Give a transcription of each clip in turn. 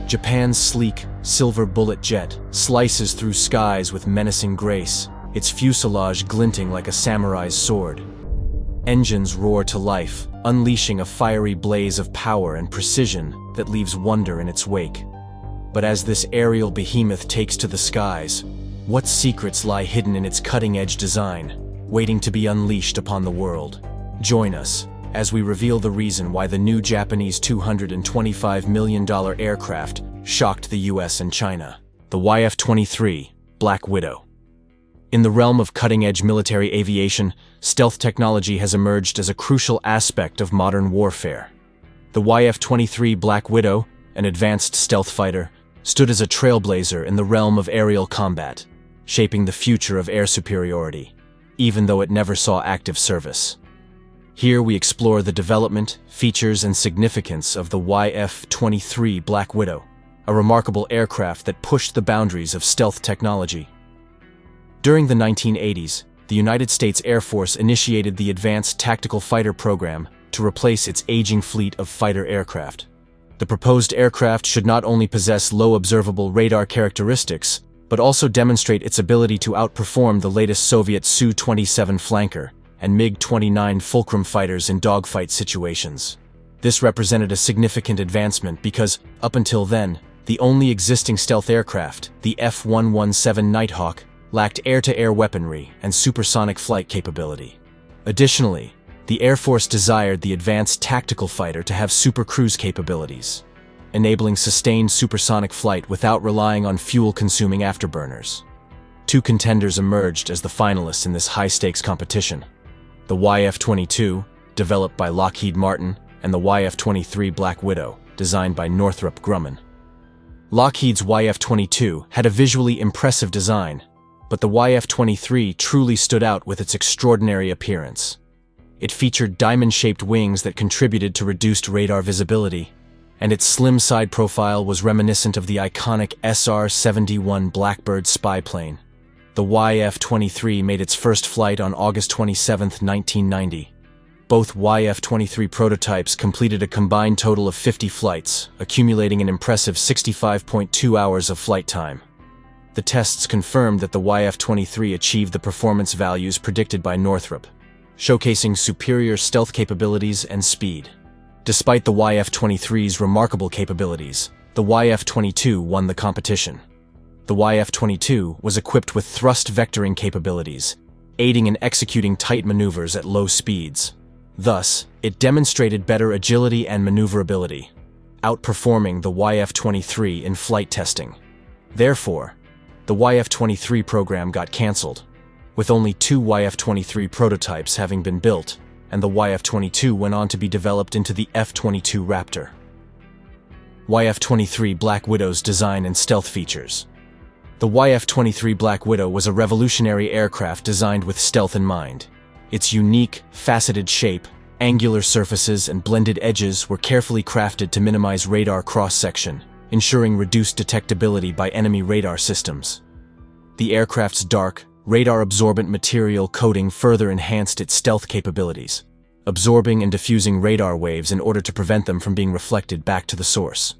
Japan's sleek, silver bullet jet slices through skies with menacing grace, its fuselage glinting like a samurai's sword. Engines roar to life, unleashing a fiery blaze of power and precision that leaves wonder in its wake. But as this aerial behemoth takes to the skies, what secrets lie hidden in its cutting-edge design, waiting to be unleashed upon the world? Join us as we reveal the reason why the new Japanese $225 million aircraft shocked the US and China, the YF-23 Black Widow. In the realm of cutting-edge military aviation, stealth technology has emerged as a crucial aspect of modern warfare. The YF-23 Black Widow, an advanced stealth fighter, stood as a trailblazer in the realm of aerial combat, shaping the future of air superiority, even though it never saw active service. Here we explore the development, features, and significance of the YF-23 Black Widow, a remarkable aircraft that pushed the boundaries of stealth technology. During the 1980s, the United States Air Force initiated the Advanced Tactical Fighter Program to replace its aging fleet of fighter aircraft. The proposed aircraft should not only possess low observable radar characteristics, but also demonstrate its ability to outperform the latest Soviet Su-27 flanker and MiG-29 Fulcrum fighters in dogfight situations. This represented a significant advancement because, up until then, the only existing stealth aircraft, the F-117 Nighthawk, lacked air-to-air weaponry and supersonic flight capability. Additionally, the Air Force desired the Advanced Tactical Fighter to have super cruise capabilities, enabling sustained supersonic flight without relying on fuel-consuming afterburners. Two contenders emerged as the finalists in this high-stakes competition: the YF-22, developed by Lockheed Martin, and the YF-23 Black Widow, designed by Northrop Grumman. Lockheed's YF-22 had a visually impressive design, but the YF-23 truly stood out with its extraordinary appearance. It featured diamond-shaped wings that contributed to reduced radar visibility, and its slim side profile was reminiscent of the iconic SR-71 Blackbird spy plane. The YF-23 made its first flight on August 27, 1990. Both YF-23 prototypes completed a combined total of 50 flights, accumulating an impressive 65.2 hours of flight time. The tests confirmed that the YF-23 achieved the performance values predicted by Northrop, showcasing superior stealth capabilities and speed. Despite the YF-23's remarkable capabilities, the YF-22 won the competition. The YF-22 was equipped with thrust vectoring capabilities, aiding in executing tight maneuvers at low speeds. Thus, it demonstrated better agility and maneuverability, outperforming the YF-23 in flight testing. Therefore, the YF-23 program got cancelled, with only 2 YF-23 prototypes having been built, and the YF-22 went on to be developed into the F-22 Raptor. YF-23 Black Widow's design and stealth features. The YF-23 Black Widow was a revolutionary aircraft designed with stealth in mind. Its unique, faceted shape, angular surfaces, and blended edges were carefully crafted to minimize radar cross-section, ensuring reduced detectability by enemy radar systems. The aircraft's dark, radar-absorbent material coating further enhanced its stealth capabilities, absorbing and diffusing radar waves in order to prevent them from being reflected back to the source.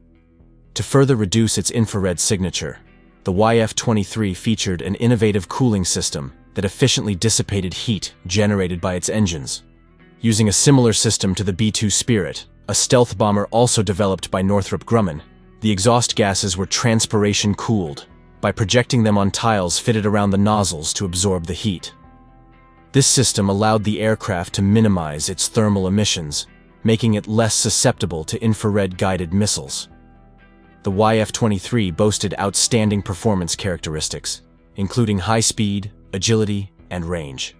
To further reduce its infrared signature, the YF-23 featured an innovative cooling system that efficiently dissipated heat generated by its engines. Using a similar system to the B-2 Spirit, a stealth bomber also developed by Northrop Grumman, the exhaust gases were transpiration-cooled by projecting them on tiles fitted around the nozzles to absorb the heat. This system allowed the aircraft to minimize its thermal emissions, making it less susceptible to infrared-guided missiles. The YF-23 boasted outstanding performance characteristics, including high speed, agility, and range.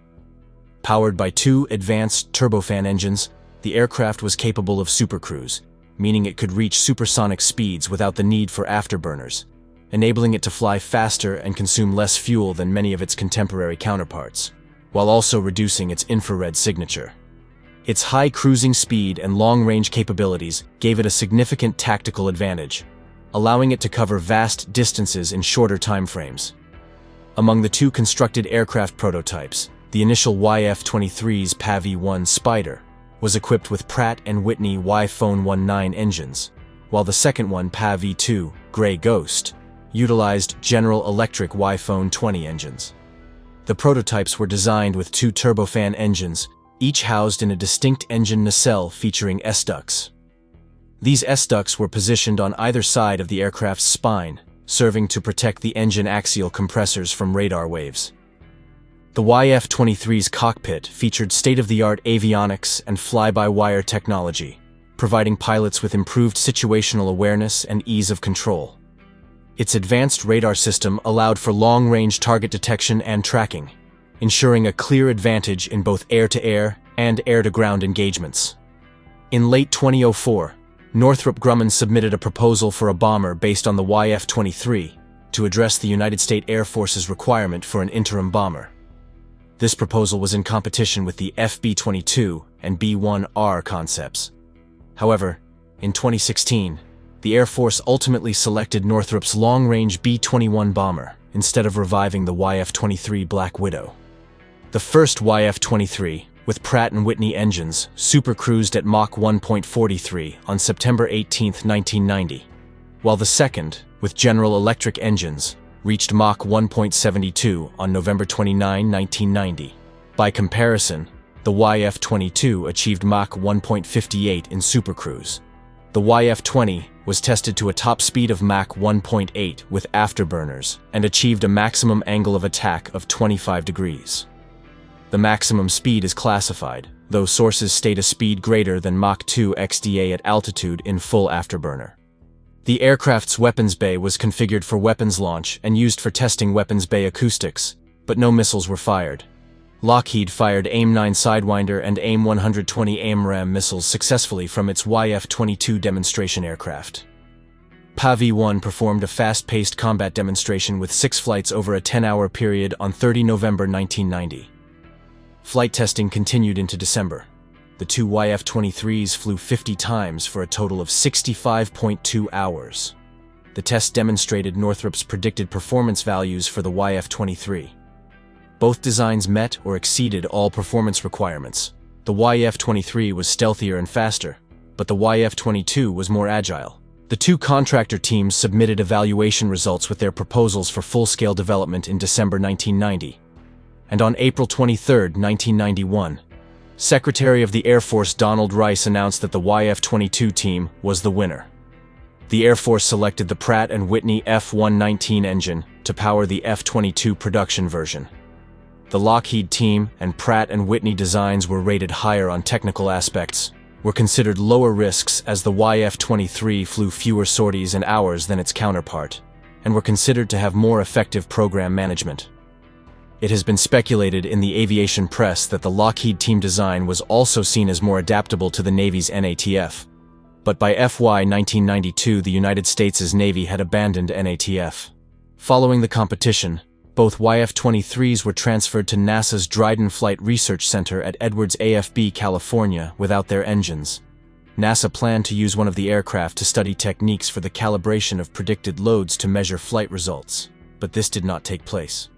Powered by 2 advanced turbofan engines, the aircraft was capable of supercruise, meaning it could reach supersonic speeds without the need for afterburners, enabling it to fly faster and consume less fuel than many of its contemporary counterparts, while also reducing its infrared signature. Its high cruising speed and long-range capabilities gave it a significant tactical advantage, allowing it to cover vast distances in shorter timeframes. Among the 2 constructed aircraft prototypes, the initial YF-23's PAV-1 Spider was equipped with Pratt & Whitney Y-Phone 19 engines, while the second one, PA-V2, Grey Ghost, utilized General Electric Y-Phone 20 engines. The prototypes were designed with two turbofan engines, each housed in a distinct engine nacelle featuring S-ducts. These S-ducts were positioned on either side of the aircraft's spine, serving to protect the engine axial compressors from radar waves. The YF-23's cockpit featured state-of-the-art avionics and fly-by-wire technology, providing pilots with improved situational awareness and ease of control. Its advanced radar system allowed for long-range target detection and tracking, ensuring a clear advantage in both air-to-air and air-to-ground engagements. In late 2004, Northrop Grumman submitted a proposal for a bomber based on the YF-23 to address the United States Air Force's requirement for an interim bomber. This proposal was in competition with the FB-22 and B-1R concepts. However, in 2016, the Air Force ultimately selected Northrop's long-range B-21 bomber instead of reviving the YF-23 Black Widow. The first YF-23, with Pratt & Whitney engines, supercruised at Mach 1.43 on September 18, 1990, while the second, with General Electric engines, reached Mach 1.72 on November 29, 1990. By comparison, the YF-22 achieved Mach 1.58 in supercruise. The YF-20 was tested to a top speed of Mach 1.8 with afterburners and achieved a maximum angle of attack of 25 degrees. The maximum speed is classified, though sources state a speed greater than Mach 2 XDA at altitude in full afterburner. The aircraft's weapons bay was configured for weapons launch and used for testing weapons bay acoustics, but no missiles were fired. Lockheed fired AIM-9 Sidewinder and AIM-120 AIM-RAM missiles successfully from its YF-22 demonstration aircraft. PA-V1 performed a fast-paced combat demonstration with 6 flights over a 10-hour period on 30 November 1990. Flight testing continued into December. The two YF-23s flew 50 times for a total of 65.2 hours. The test demonstrated Northrop's predicted performance values for the YF-23. Both designs met or exceeded all performance requirements. The YF-23 was stealthier and faster, but the YF-22 was more agile. The two contractor teams submitted evaluation results with their proposals for full-scale development in December 1990. And on April 23, 1991, Secretary of the Air Force Donald Rice announced that the YF-22 team was the winner. The Air Force selected the Pratt & Whitney F-119 engine to power the F-22 production version. The Lockheed team and Pratt & Whitney designs were rated higher on technical aspects, were considered lower risks as the YF-23 flew fewer sorties and hours than its counterpart, and were considered to have more effective program management. It has been speculated in the aviation press that the Lockheed team design was also seen as more adaptable to the Navy's NATF. But by FY 1992, the United States' Navy had abandoned NATF. Following the competition, both YF-23s were transferred to NASA's Dryden Flight Research Center at Edwards AFB, California, without their engines. NASA planned to use one of the aircraft to study techniques for the calibration of predicted loads to measure flight results, but this did not take place.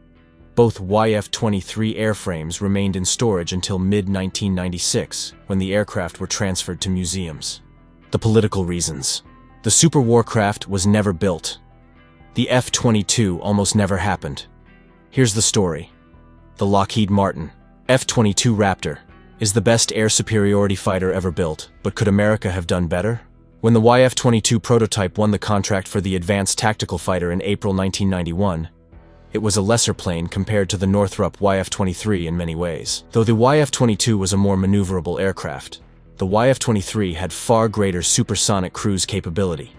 Both YF-23 airframes remained in storage until mid-1996, when the aircraft were transferred to museums. The political reasons. The super warcraft was never built. The F-22 almost never happened. Here's the story. The Lockheed Martin F-22 Raptor is the best air superiority fighter ever built, but could America have done better? When the YF-22 prototype won the contract for the Advanced Tactical Fighter in April 1991, it was a lesser plane compared to the Northrop YF-23 in many ways. Though the YF-22 was a more maneuverable aircraft, the YF-23 had far greater supersonic cruise capability,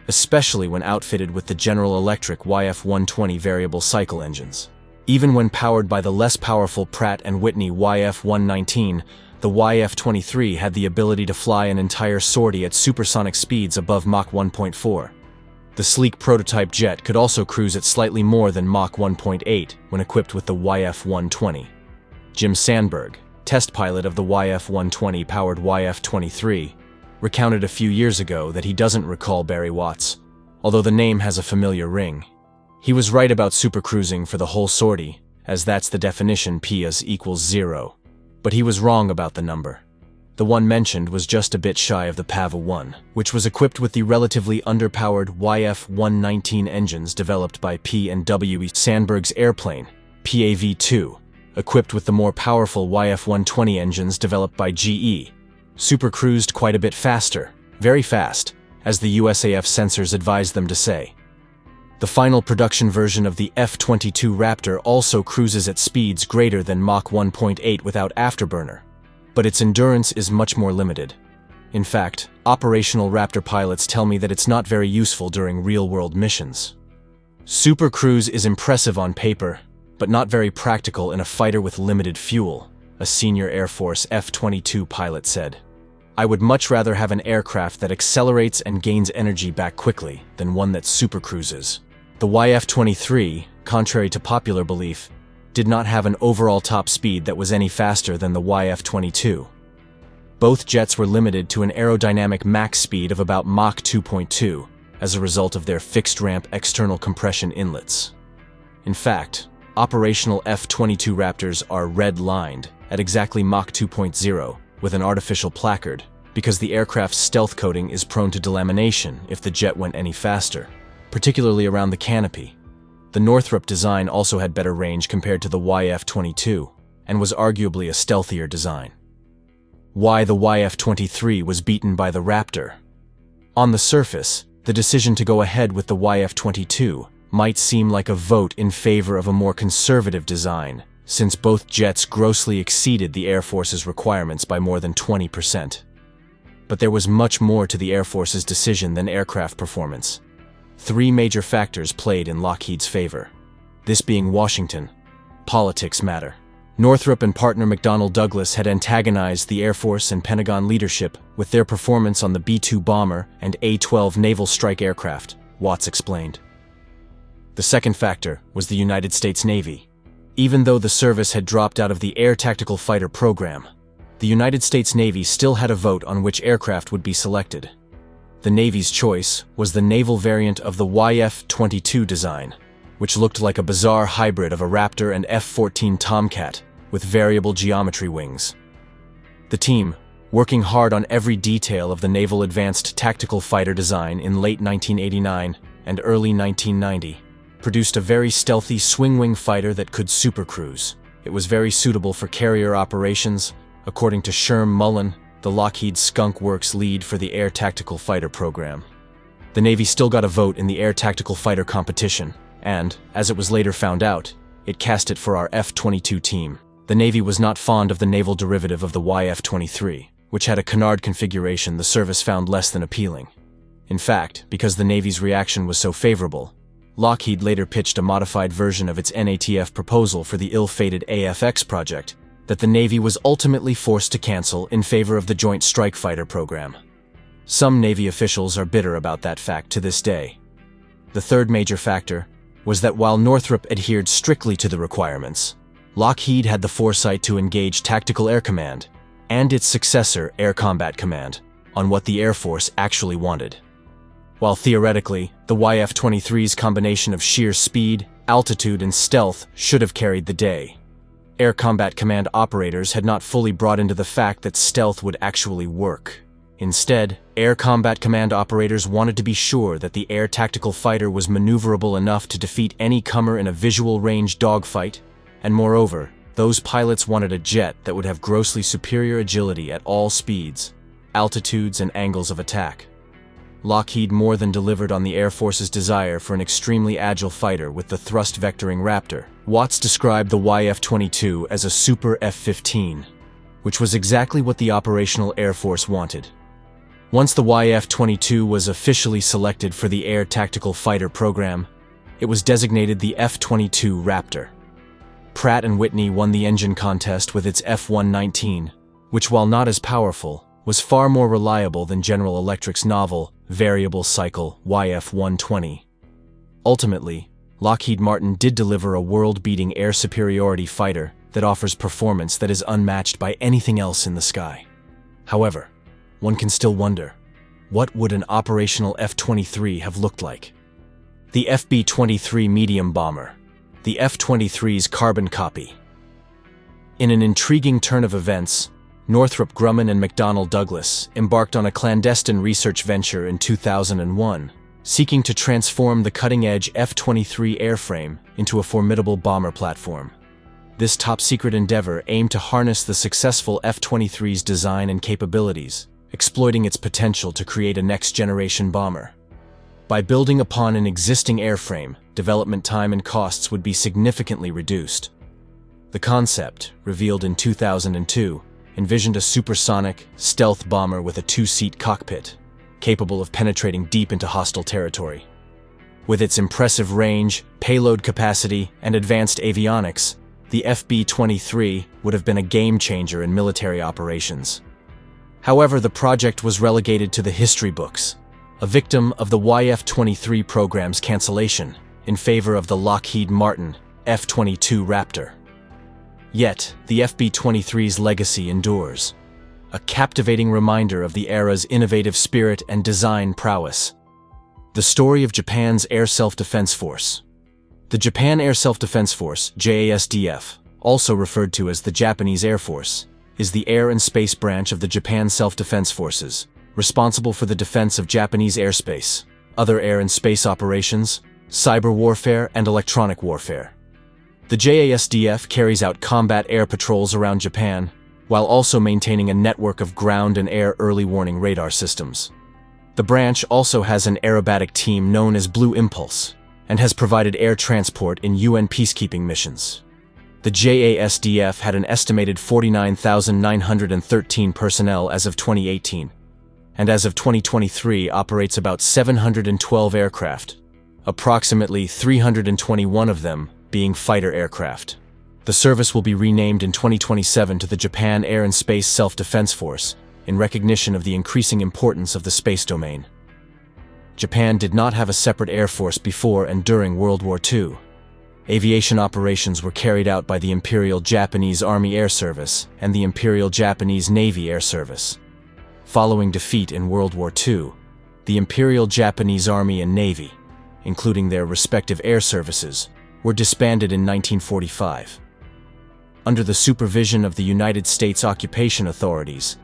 especially when outfitted with the General Electric YF-120 variable cycle engines. Even when powered by the less powerful Pratt & Whitney YF-119, the YF-23 had the ability to fly an entire sortie at supersonic speeds above Mach 1.4. The sleek prototype jet could also cruise at slightly more than Mach 1.8 when equipped with the YF-120. Jim Sandberg, test pilot of the YF-120-powered YF-23, recounted a few years ago that he doesn't recall Barry Watts, although the name has a familiar ring. He was right about supercruising for the whole sortie, as that's the definition P is equals 0, but he was wrong about the number. The one mentioned was just a bit shy of the PAVA-1, which was equipped with the relatively underpowered YF-119 engines developed by P&W Sandberg's airplane, PAV-2, equipped with the more powerful YF-120 engines developed by GE, supercruised quite a bit faster, very fast, as the USAF censors advised them to say. The final production version of the F-22 Raptor also cruises at speeds greater than Mach 1.8 without afterburner, but its endurance is much more limited. In fact, operational Raptor pilots tell me that it's not very useful during real-world missions. Supercruise is impressive on paper, but not very practical in a fighter with limited fuel, a senior Air Force F-22 pilot said. I would much rather have an aircraft that accelerates and gains energy back quickly than one that supercruises. The YF-23, contrary to popular belief, did not have an overall top speed that was any faster than the YF-22. Both jets were limited to an aerodynamic max speed of about Mach 2.2 as a result of their fixed-ramp external compression inlets. In fact, operational F-22 Raptors are red-lined at exactly Mach 2.0 with an artificial placard because the aircraft's stealth coating is prone to delamination if the jet went any faster, particularly around the canopy. The Northrop design also had better range compared to the YF-22 and was arguably a stealthier design. Why the YF-23 was beaten by the Raptor? On the surface, the decision to go ahead with the YF-22 might seem like a vote in favor of a more conservative design, since both jets grossly exceeded the Air Force's requirements by more than 20%. But there was much more to the Air Force's decision than aircraft performance. Three major factors played in Lockheed's favor. This being Washington, politics matter. Northrop and partner McDonnell Douglas had antagonized the Air Force and Pentagon leadership with their performance on the B-2 bomber and A-12 naval strike aircraft, Watts explained. The second factor was the United States Navy. Even though the service had dropped out of the Air Tactical Fighter program, the United States Navy still had a vote on which aircraft would be selected. The Navy's choice was the naval variant of the YF-22 design, which looked like a bizarre hybrid of a Raptor and F-14 Tomcat with variable geometry wings. The team, working hard on every detail of the Naval Advanced Tactical Fighter design in late 1989 and early 1990, produced a very stealthy swing-wing fighter that could supercruise. It was very suitable for carrier operations, according to Sherm Mullen, the Lockheed Skunk Works lead for the Air Tactical Fighter program. The Navy still got a vote in the Air Tactical Fighter competition, and, as it was later found out, it cast it for our F-22 team. The Navy was not fond of the naval derivative of the YF-23, which had a canard configuration the service found less than appealing. In fact, because the Navy's reaction was so favorable, Lockheed later pitched a modified version of its NATF proposal for the ill-fated AFX project that the Navy was ultimately forced to cancel in favor of the Joint Strike Fighter program. Some Navy officials are bitter about that fact to this day. The third major factor was that while Northrop adhered strictly to the requirements, Lockheed had the foresight to engage Tactical Air Command and its successor, Air Combat Command, on what the Air Force actually wanted. While theoretically, the YF-23's combination of sheer speed, altitude, and stealth should have carried the day, Air Combat Command operators had not fully brought into the fact that stealth would actually work. Instead, Air Combat Command operators wanted to be sure that the Air Tactical Fighter was maneuverable enough to defeat any comer in a visual-range dogfight, and moreover, those pilots wanted a jet that would have grossly superior agility at all speeds, altitudes, and angles of attack. Lockheed more than delivered on the Air Force's desire for an extremely agile fighter with the thrust-vectoring Raptor. Watts described the YF-22 as a super F-15, which was exactly what the operational Air Force wanted. Once the YF-22 was officially selected for the Air Tactical Fighter program, it was designated the F-22 Raptor. Pratt & Whitney won the engine contest with its F-119, which, while not as powerful, was far more reliable than General Electric's novel, variable cycle YF-120. Ultimately, Lockheed Martin did deliver a world-beating air superiority fighter that offers performance that is unmatched by anything else in the sky. However, one can still wonder, what would an operational F-23 have looked like? The FB-23 medium bomber, the F-23's carbon copy. In an intriguing turn of events, Northrop Grumman and McDonnell Douglas embarked on a clandestine research venture in 2001, seeking to transform the cutting-edge F-23 airframe into a formidable bomber platform. This top-secret endeavor aimed to harness the successful F-23's design and capabilities, exploiting its potential to create a next-generation bomber. By building upon an existing airframe, development time and costs would be significantly reduced. The concept, revealed in 2002, envisioned a supersonic, stealth bomber with a two-seat cockpit, capable of penetrating deep into hostile territory. With its impressive range, payload capacity, and advanced avionics, the FB-23 would have been a game-changer in military operations. However, the project was relegated to the history books, a victim of the YF-23 program's cancellation in favor of the Lockheed Martin F-22 Raptor. Yet, the FB-23's legacy endures, a captivating reminder of the era's innovative spirit and design prowess. The story of Japan's Air Self-Defense Force. The Japan Air Self-Defense Force, JASDF, also referred to as the Japanese Air Force, is the air and space branch of the Japan Self-Defense Forces, responsible for the defense of Japanese airspace, other air and space operations, cyber warfare, and electronic warfare. The JASDF carries out combat air patrols around Japan, while also maintaining a network of ground and air early warning radar systems. The branch also has an aerobatic team known as Blue Impulse, and has provided air transport in UN peacekeeping missions. The JASDF had an estimated 49,913 personnel as of 2018, and as of 2023 operates about 712 aircraft, approximately 321 of them being fighter aircraft. The service will be renamed in 2027 to the Japan Air and Space Self-Defense Force, in recognition of the increasing importance of the space domain. Japan did not have a separate air force before and during World War II. Aviation operations were carried out by the Imperial Japanese Army Air Service and the Imperial Japanese Navy Air Service. Following defeat in World War II, the Imperial Japanese Army and Navy, including their respective air services, were disbanded in 1945. Under the supervision of the United States occupation authorities,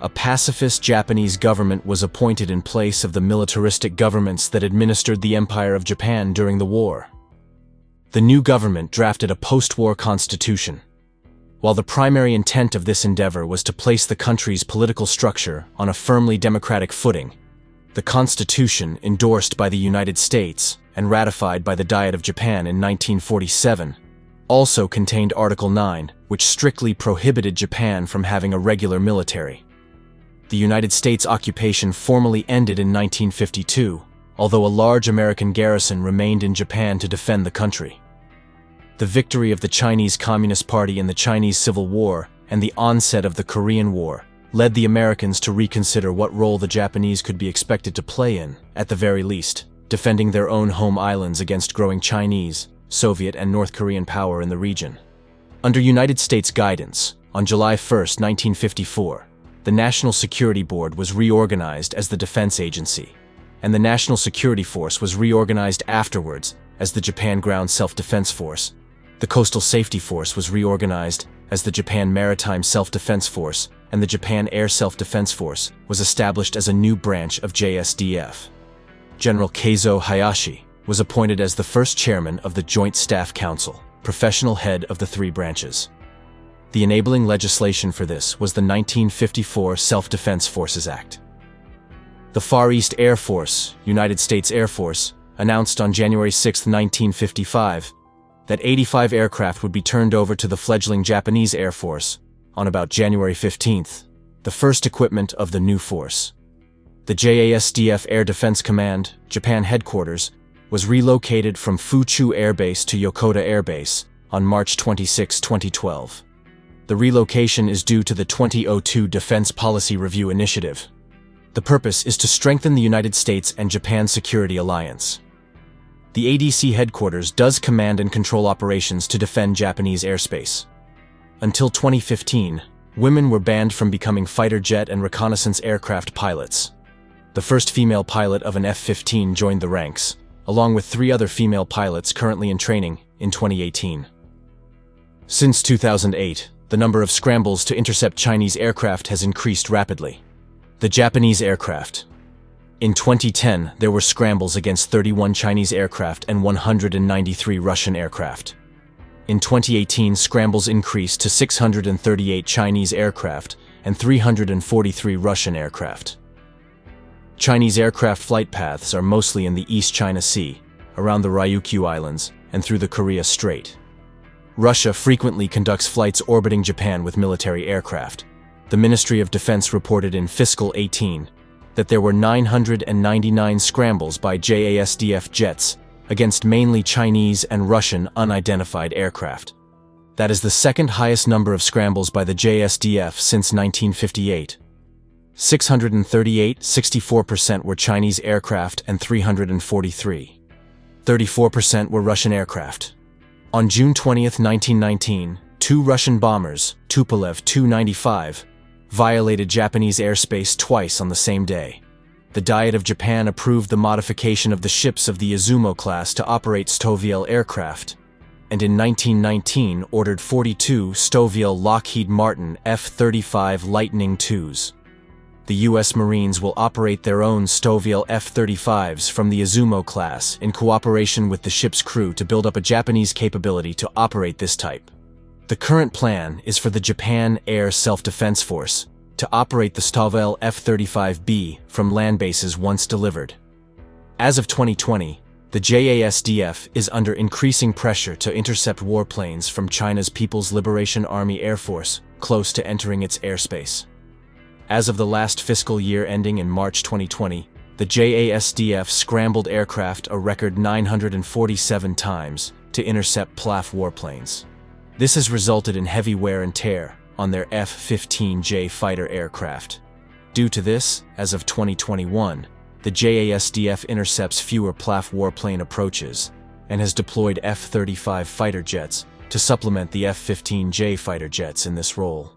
a pacifist Japanese government was appointed in place of the militaristic governments that administered the Empire of Japan during the war. The new government drafted a post-war constitution. While the primary intent of this endeavor was to place the country's political structure on a firmly democratic footing, the constitution, endorsed by the United States and ratified by the Diet of Japan in 1947, also contained Article 9, which strictly prohibited Japan from having a regular military. The United States occupation formally ended in 1952, although a large American garrison remained in Japan to defend the country. The victory of the Chinese Communist Party in the Chinese Civil War and the onset of the Korean War led the Americans to reconsider what role the Japanese could be expected to play in, at the very least, defending their own home islands against growing Chinese, Soviet, and North Korean power in the region. Under United States guidance, on July 1, 1954, the National Security Board was reorganized as the Defense Agency, and the National Security Force was reorganized afterwards as the Japan Ground Self-Defense Force. The Coastal Safety Force was reorganized as the Japan Maritime Self-Defense Force, and the Japan Air Self-Defense Force was established as a new branch of JSDF. General Keizo Hayashi was appointed as the first chairman of the Joint Staff Council, professional head of the three branches. The enabling legislation for this was the 1954 Self-Defense Forces Act. The Far East Air Force, United States Air Force, announced on January 6, 1955, that 85 aircraft would be turned over to the fledgling Japanese Air Force on about January 15th, the first equipment of the new force. The JASDF Air Defense Command, Japan headquarters, was relocated from Fuchu Air Base to Yokota Air Base on March 26, 2012. The relocation is due to the 2002 Defense Policy Review Initiative. The purpose is to strengthen the United States and Japan security alliance. The ADC headquarters does command and control operations to defend Japanese airspace. Until 2015, women were banned from becoming fighter jet and reconnaissance aircraft pilots. The first female pilot of an F-15 joined the ranks, along with 3 other female pilots currently in training, in 2018. Since 2008, the the number of scrambles to intercept Chinese aircraft has increased rapidly. The Japanese aircraft. In 2010, there were scrambles against 31 Chinese aircraft and 193 Russian aircraft. In 2018, scrambles increased to 638 Chinese aircraft and 343 Russian aircraft. Chinese aircraft flight paths are mostly in the East China Sea, around the Ryukyu Islands, and through the Korea Strait. Russia frequently conducts flights orbiting Japan with military aircraft. The Ministry of Defense reported in fiscal 18 that there were 999 scrambles by JASDF jets against mainly Chinese and Russian unidentified aircraft. That is the second highest number of scrambles by the JSDF since 1958. 638, 64% were Chinese aircraft and 343. 34% were Russian aircraft. On June 20, 1919, two Russian bombers, Tupolev Tu-95, violated Japanese airspace twice on the same day. The Diet of Japan approved the modification of the ships of the Izumo class to operate Stovall aircraft, and in 1919 ordered 42 Stovall Lockheed Martin F-35 Lightning IIs. The U.S. Marines will operate their own Stovall F-35s from the Izumo class in cooperation with the ship's crew to build up a Japanese capability to operate this type. The current plan is for the Japan Air Self-Defense Force to operate the Stovall F-35B from land bases once delivered. As of 2020, the JASDF is under increasing pressure to intercept warplanes from China's People's Liberation Army Air Force close to entering its airspace. As of the last fiscal year ending in March 2020, the JASDF scrambled aircraft a record 947 times to intercept PLAF warplanes. This has resulted in heavy wear and tear on their F-15J fighter aircraft. Due to this, as of 2021, the JASDF intercepts fewer PLAF warplane approaches and has deployed F-35 fighter jets to supplement the F-15J fighter jets in this role.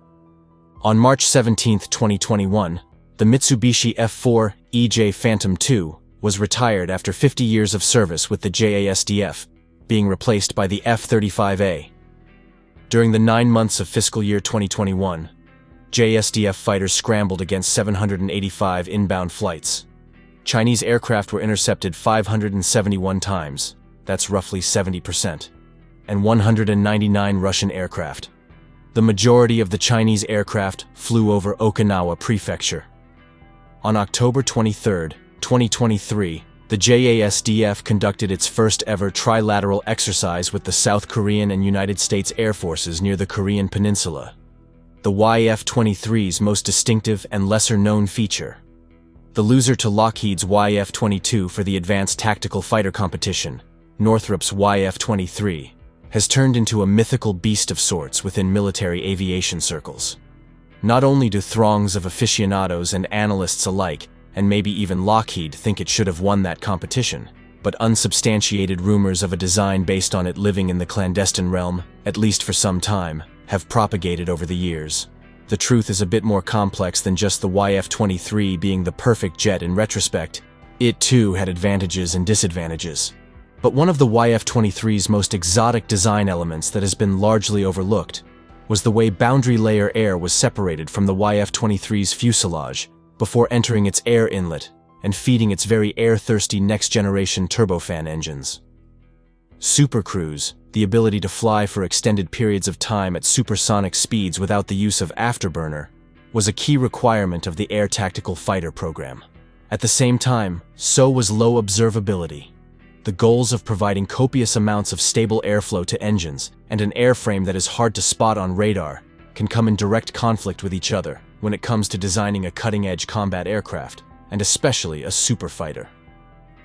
On March 17, 2021, the Mitsubishi F-4 EJ Phantom II was retired after 50 years of service with the JASDF, being replaced by the F-35A. During the 9 months of fiscal year 2021, JSDF fighters scrambled against 785 inbound flights. Chinese aircraft were intercepted 571 times, that's roughly 70%, and 199 Russian aircraft. The majority of the Chinese aircraft flew over Okinawa Prefecture. On October 23, 2023, the JASDF conducted its first ever trilateral exercise with the South Korean and United States Air Forces near the Korean Peninsula. The YF-23's most distinctive and lesser-known feature. The loser to Lockheed's YF-22 for the Advanced Tactical Fighter Competition, Northrop's YF-23, has turned into a mythical beast of sorts within military aviation circles. Not only do throngs of aficionados and analysts alike, and maybe even Lockheed, think it should have won that competition, but unsubstantiated rumors of a design based on it living in the clandestine realm, at least for some time, have propagated over the years. The truth is a bit more complex than just the YF-23 being the perfect jet in retrospect. It too had advantages and disadvantages. But one of the YF-23's most exotic design elements that has been largely overlooked was the way boundary layer air was separated from the YF-23's fuselage before entering its air inlet and feeding its very air-thirsty next-generation turbofan engines. Supercruise, the ability to fly for extended periods of time at supersonic speeds without the use of afterburner, was a key requirement of the Air Tactical Fighter program. At the same time, so was low observability. The goals of providing copious amounts of stable airflow to engines and an airframe that is hard to spot on radar can come in direct conflict with each other when it comes to designing a cutting-edge combat aircraft, and especially a superfighter.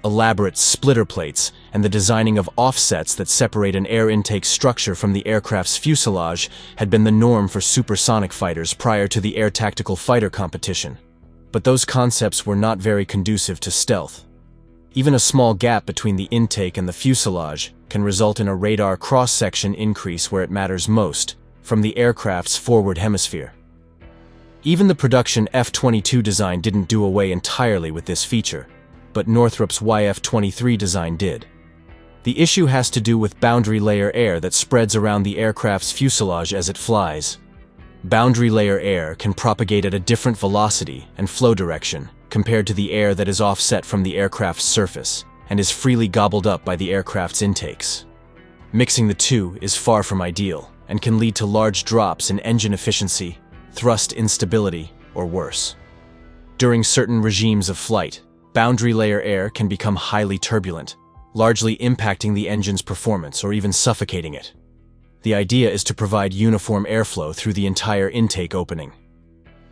Elaborate splitter plates and the designing of offsets that separate an air intake structure from the aircraft's fuselage had been the norm for supersonic fighters prior to the Air Tactical Fighter Competition. But those concepts were not very conducive to stealth. Even a small gap between the intake and the fuselage can result in a radar cross-section increase where it matters most, from the aircraft's forward hemisphere. Even the production F-22 design didn't do away entirely with this feature, but Northrop's YF-23 design did. The issue has to do with boundary layer air that spreads around the aircraft's fuselage as it flies. Boundary layer air can propagate at a different velocity and flow direction compared to the air that is offset from the aircraft's surface and is freely gobbled up by the aircraft's intakes. Mixing the two is far from ideal and can lead to large drops in engine efficiency, thrust instability, or worse. During certain regimes of flight, boundary layer air can become highly turbulent, largely impacting the engine's performance or even suffocating it. The idea is to provide uniform airflow through the entire intake opening.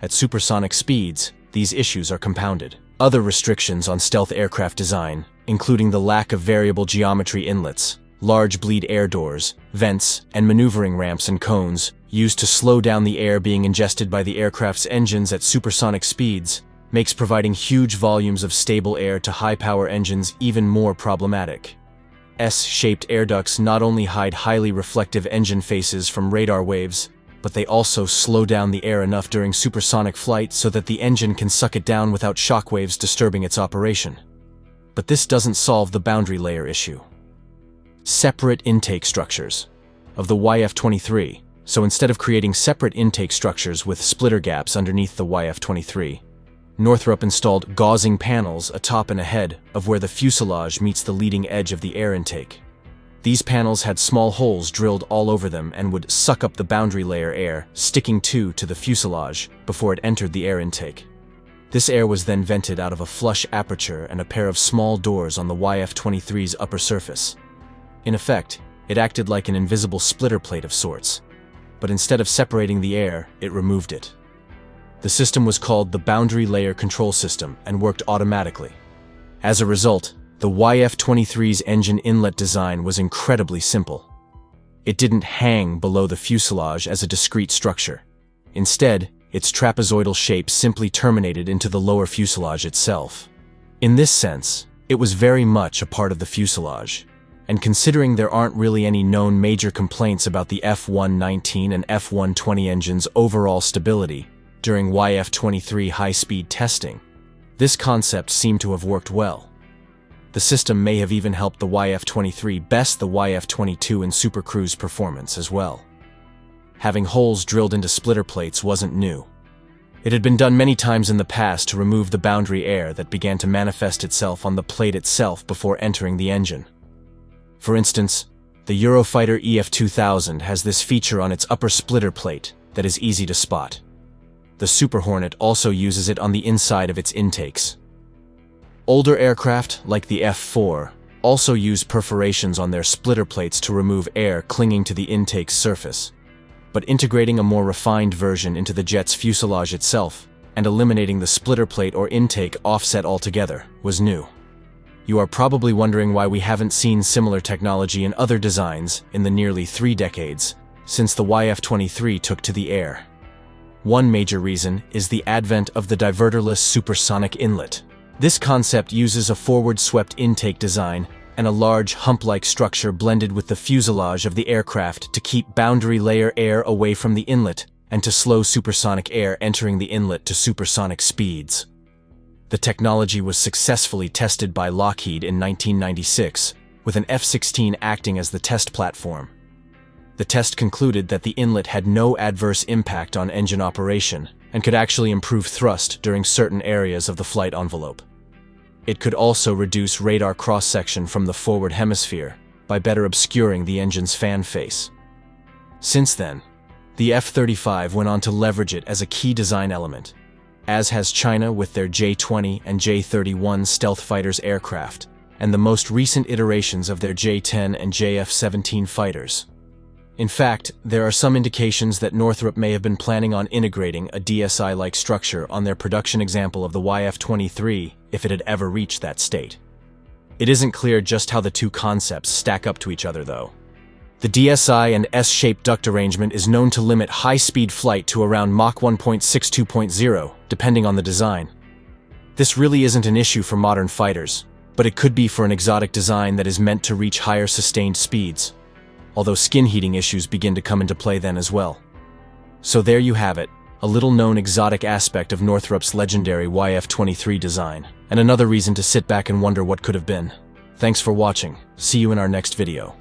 At supersonic speeds, these issues are compounded. Other restrictions on stealth aircraft design, including the lack of variable geometry inlets, large bleed air doors, vents, and maneuvering ramps and cones, used to slow down the air being ingested by the aircraft's engines at supersonic speeds, makes providing huge volumes of stable air to high-power engines even more problematic. S-shaped air ducts not only hide highly reflective engine faces from radar waves, but they also slow down the air enough during supersonic flight so that the engine can suck it down without shock waves disturbing its operation. But this doesn't solve the boundary layer issue. Separate intake structures. Of the YF-23, so instead of creating separate intake structures with splitter gaps underneath the YF-23, Northrop installed gauzing panels atop and ahead of where the fuselage meets the leading edge of the air intake. These panels had small holes drilled all over them and would suck up the boundary layer air, sticking to the fuselage before it entered the air intake. This air was then vented out of a flush aperture and a pair of small doors on the YF-23's upper surface. In effect, it acted like an invisible splitter plate of sorts, but instead of separating the air, it removed it. The system was called the Boundary Layer Control System and worked automatically. As a result, the YF-23's engine inlet design was incredibly simple. It didn't hang below the fuselage as a discrete structure. Instead, its trapezoidal shape simply terminated into the lower fuselage itself. In this sense, it was very much a part of the fuselage. And considering there aren't really any known major complaints about the F-119 and F-120 engines' overall stability during YF-23 high-speed testing, this concept seemed to have worked well. The system may have even helped the YF-23 best the YF-22 in supercruise performance as well. Having holes drilled into splitter plates wasn't new. It had been done many times in the past to remove the boundary air that began to manifest itself on the plate itself before entering the engine. For instance, the Eurofighter EF-2000 has this feature on its upper splitter plate that is easy to spot. The Super Hornet also uses it on the inside of its intakes. Older aircraft, like the F-4, also use perforations on their splitter plates to remove air clinging to the intake's surface. But integrating a more refined version into the jet's fuselage itself and eliminating the splitter plate or intake offset altogether was new. You are probably wondering why we haven't seen similar technology in other designs in the nearly 3 decades since the YF-23 took to the air. One major reason is the advent of the diverterless supersonic inlet. This concept uses a forward-swept intake design and a large hump-like structure blended with the fuselage of the aircraft to keep boundary layer air away from the inlet and to slow supersonic air entering the inlet to supersonic speeds. The technology was successfully tested by Lockheed in 1996, with an F-16 acting as the test platform. The test concluded that the inlet had no adverse impact on engine operation and could actually improve thrust during certain areas of the flight envelope. It could also reduce radar cross-section from the forward hemisphere by better obscuring the engine's fan face. Since then, the F-35 went on to leverage it as a key design element, as has China with their J-20 and J-31 stealth fighters aircraft, and the most recent iterations of their J-10 and JF-17 fighters. In fact, there are some indications that Northrop may have been planning on integrating a DSI-like structure on their production example of the YF-23 if it had ever reached that state. It isn't clear just how the two concepts stack up to each other, though. The DSI and S-shaped duct arrangement is known to limit high-speed flight to around Mach 1.62.0, depending on the design. This really isn't an issue for modern fighters, but it could be for an exotic design that is meant to reach higher sustained speeds, although skin heating issues begin to come into play then as well. So there you have it, a little-known exotic aspect of Northrop's legendary YF-23 design, and another reason to sit back and wonder what could have been. Thanks for watching. See you in our next video.